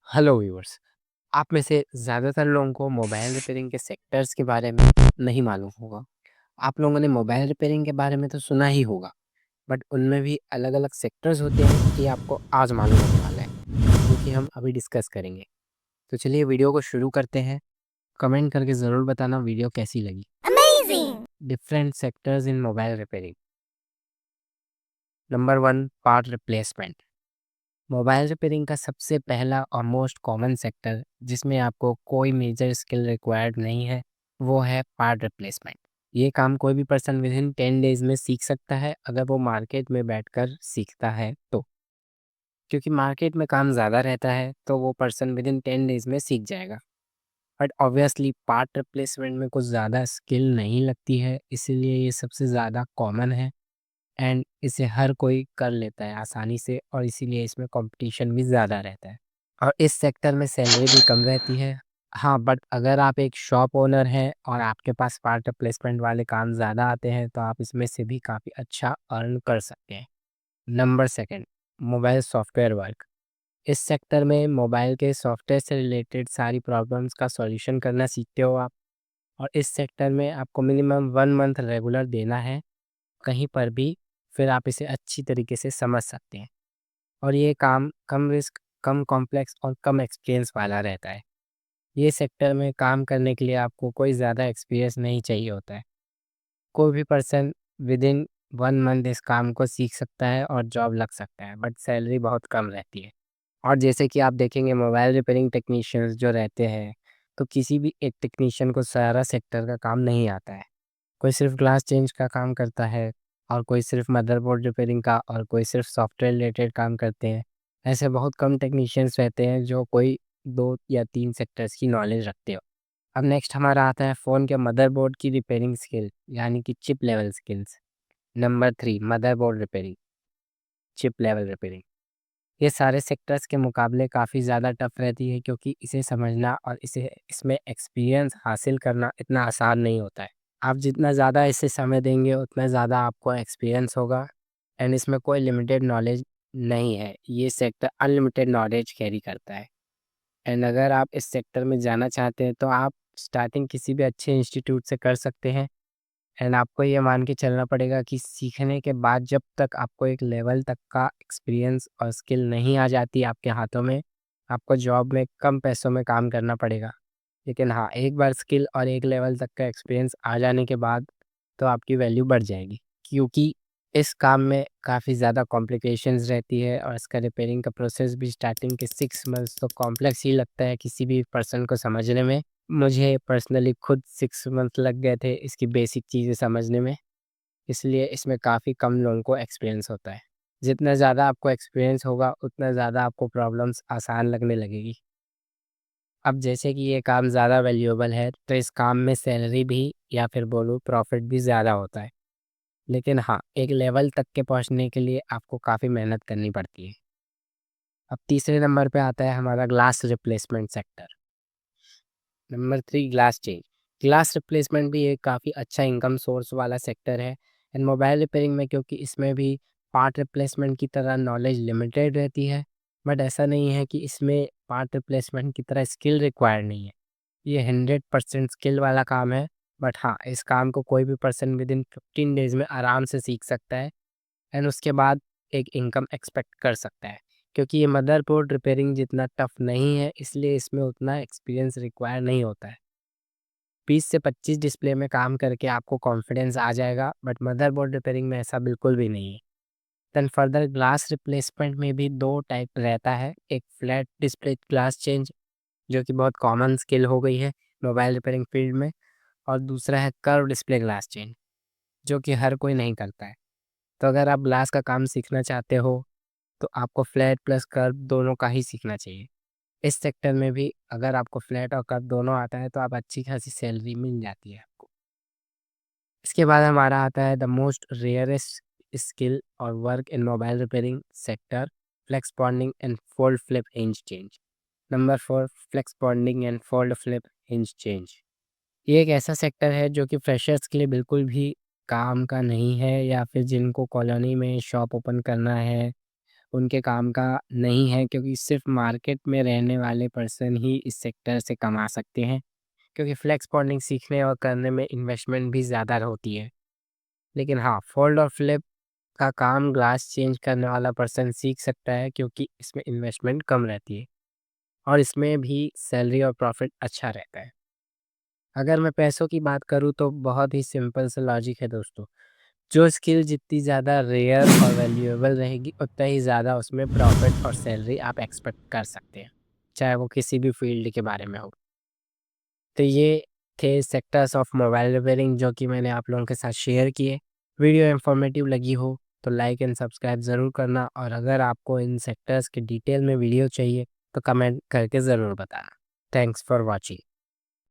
Hello viewers. आप में से ज़्यादातर लोगों को मोबाइल रिपेयरिंग के सेक्टर्स के बारे में नहीं मालूम होगा। आप लोगों ने मोबाइल रिपेयरिंग के बारे में तो सुना ही होगा, बट उनमें भी अलग-अलग सेक्टर्स होते हैं, ये आपको आज मालूम होने वाला है, जो कि हम अभी डिस्कस करेंगे। तो चलिए वीडियो को शुरू करते हैं। कमेंट करके ज़रूर बताना वीडियो कैसी लगी। Different sectors in mobile repairing. Number 1, part replacement. Mobile repairing का सबसे पहला और मोस्ट कॉमन सेक्टर जिसमें आपको कोई मेजर स्किल रिक्वायर्ड नहीं है, वो है पार्ट रिप्लेसमेंट। ये काम कोई भी पर्सन विद इन 10 डेज में सीख सकता है, अगर वो मार्केट में बैठकर सीखता है तो। क्योंकि मार्केट में काम ज़्यादा रहता है तो वो पर्सन विद इन 10 डेज में सीख जाएगा। बट ऑब्वियसली पार्ट रिप्लेसमेंट में कुछ ज़्यादा स्किल नहीं लगती है, इसीलिए ये सबसे ज़्यादा कॉमन है एंड इसे हर कोई कर लेता है आसानी से, और इसीलिए इसमें कंपटीशन भी ज़्यादा रहता है और इस सेक्टर में सैलरी भी कम रहती है। हाँ, बट अगर आप एक शॉप ओनर हैं और आपके पास पार्ट रिप्लेसमेंट वाले काम ज़्यादा आते हैं तो आप इसमें से भी काफ़ी अच्छा अर्न कर सकते हैं। Number second, mobile software work. इस सेक्टर में मोबाइल के सॉफ्टवेयर से रिलेटेड सारी प्रॉब्लम्स का सॉल्यूशन करना सीखते हो आप, और इस सेक्टर में आपको मिनिमम 1 मंथ रेगुलर देना है कहीं पर भी, फिर आप इसे अच्छी तरीके से समझ सकते हैं। और ये काम कम रिस्क, कम कॉम्प्लेक्स और कम एक्सपीरियंस वाला रहता है। ये सेक्टर में काम करने के लिए आपको कोई ज़्यादा एक्सपीरियंस नहीं चाहिए होता है। कोई भी पर्सन विद इन 1 मंथ इस काम को सीख सकता है और जॉब लग सकता है, बट सैलरी बहुत कम रहती है। और जैसे कि आप देखेंगे मोबाइल रिपेयरिंग टेक्नीशियंस जो रहते हैं, तो किसी भी एक टेक्नीशियन को सारा सेक्टर का काम नहीं आता है। कोई सिर्फ ग्लास चेंज का काम करता है, और कोई सिर्फ मदरबोर्ड रिपेयरिंग का, और कोई सिर्फ सॉफ्टवेयर रिलेटेड काम करते हैं। ऐसे बहुत कम टेक्नीशियंस रहते हैं जो कोई 2 या 3 सेक्टर्स की नॉलेज रखते हो। अब नेक्स्ट हमारा आता है फ़ोन के मदरबोर्ड की रिपेयरिंग स्किल, यानी कि chip level skills. Number 3, motherboard repairing, chip level repairing. ये सारे सेक्टर्स के मुकाबले काफ़ी ज़्यादा टफ रहती है, क्योंकि इसे समझना और इसे इसमें एक्सपीरियंस हासिल करना इतना आसान नहीं होता है। आप जितना ज़्यादा इसे समय देंगे उतना ज़्यादा आपको एक्सपीरियंस होगा एंड इसमें कोई लिमिटेड नॉलेज नहीं है। ये सेक्टर अनलिमिटेड नॉलेज कैरी करता है एंड अगर आप इस सेक्टर में जाना चाहते हैं तो आप स्टार्टिंग किसी भी अच्छे इंस्टीट्यूट से कर सकते हैं एंड आपको ये मान के चलना पड़ेगा कि सीखने के बाद जब तक आपको एक लेवल तक का एक्सपीरियंस और स्किल नहीं आ जाती आपके हाथों में, आपको जॉब में कम पैसों में काम करना पड़ेगा। लेकिन हाँ, एक बार स्किल और एक लेवल तक का एक्सपीरियंस आ जाने के बाद तो आपकी वैल्यू बढ़ जाएगी, क्योंकि इस काम में काफ़ी ज़्यादा कॉम्प्लिकेशंस रहती है और इसका रिपेयरिंग का प्रोसेस भी स्टार्टिंग के 6 मंथ्स तो कॉम्प्लेक्स ही लगता है किसी भी पर्सन को समझने में। मुझे पर्सनली खुद 6 मंथ लग गए थे इसकी बेसिक चीज़ें समझने में, इसलिए इसमें काफ़ी कम लोगों को एक्सपीरियंस होता है। जितना ज़्यादा आपको एक्सपीरियंस होगा उतना ज़्यादा आपको प्रॉब्लम्स आसान लगने लगेगी। अब जैसे कि ये काम ज़्यादा वैल्यूएबल है तो इस काम में सैलरी भी, या फिर बोलूँ प्रॉफिट भी ज़्यादा होता है। लेकिन हाँ, एक लेवल तक के पहुँचने के लिए आपको काफ़ी मेहनत करनी पड़ती है। अब तीसरे नंबर पे आता है हमारा glass replacement sector. Number 3, glass change. Glass replacement भी एक काफ़ी अच्छा इनकम सोर्स वाला सेक्टर है एंड मोबाइल रिपेयरिंग में, क्योंकि इसमें भी पार्ट रिप्लेसमेंट की तरह नॉलेज लिमिटेड रहती है, बट ऐसा नहीं है कि इसमें पार्ट रिप्लेसमेंट की तरह स्किल रिक्वायर्ड नहीं है। ये 100% स्किल वाला काम है, बट हाँ, इस काम को कोई भी पर्सन विद इन 15 डेज़ में आराम से सीख सकता है एंड उसके बाद एक इनकम एक्सपेक्ट कर सकता है। क्योंकि ये मदरबोर्ड रिपेयरिंग जितना टफ नहीं है, इसलिए इसमें उतना एक्सपीरियंस रिक्वायर नहीं होता है। 20 से 25 डिस्प्ले में काम करके आपको कॉन्फिडेंस आ जाएगा, बट मदरबोर्ड रिपेयरिंग में ऐसा बिल्कुल भी नहीं है। देन फर्दर ग्लास रिप्लेसमेंट में भी 2 टाइप रहता है, एक फ्लैट डिस्प्ले ग्लास चेंज, जो कि बहुत कॉमन स्किल हो गई है मोबाइल रिपेयरिंग फील्ड में, और दूसरा है कर्व डिस्प्ले ग्लास चेंज, जो कि हर कोई नहीं करता है। तो अगर आप ग्लास का काम सीखना चाहते हो तो आपको फ्लैट प्लस कर्व दोनों का ही सीखना चाहिए। इस सेक्टर में भी अगर आपको फ्लैट और कर्व दोनों आता है तो आप अच्छी खासी सैलरी मिल जाती है आपको। इसके बाद हमारा आता है द मोस्ट रेयरेस्ट स्किल और work in mobile repairing sector, flex bonding and fold flip hinge change. Number 4, flex bonding and fold flip hinge change. ये एक ऐसा सेक्टर है जो कि फ्रेशर्स के लिए बिल्कुल भी काम का नहीं है, या फिर जिनको कॉलोनी में शॉप ओपन करना है उनके काम का नहीं है, क्योंकि सिर्फ मार्केट में रहने वाले पर्सन ही इस सेक्टर से कमा सकते हैं, क्योंकि फ्लेक्स बॉन्डिंग सीखने और करने में इन्वेस्टमेंट भी ज़्यादा होती है। लेकिन हाँ, फोल्ड और फ्लिप का काम ग्लास चेंज करने वाला पर्सन सीख सकता है, क्योंकि इसमें इन्वेस्टमेंट कम रहती है और इसमें भी सैलरी और प्रॉफिट अच्छा रहता है। अगर मैं पैसों की बात करूँ तो बहुत ही सिंपल सा लॉजिक है दोस्तों। जो स्किल जितनी ज़्यादा रेयर और वैल्यूएबल रहेगी, उतना ही ज़्यादा उसमें प्रॉफिट और सैलरी आप एक्सपेक्ट कर सकते हैं, चाहे वो किसी भी फील्ड के बारे में हो। तो ये थे सेक्टर्स ऑफ मोबाइल रिपेयरिंग जो कि मैंने आप लोगों के साथ शेयर किए। वीडियो इन्फॉर्मेटिव लगी हो तो लाइक एंड सब्सक्राइब ज़रूर करना, और अगर आपको इन सेक्टर्स के डिटेल में वीडियो चाहिए तो कमेंट करके ज़रूर बताना। Thanks for watching.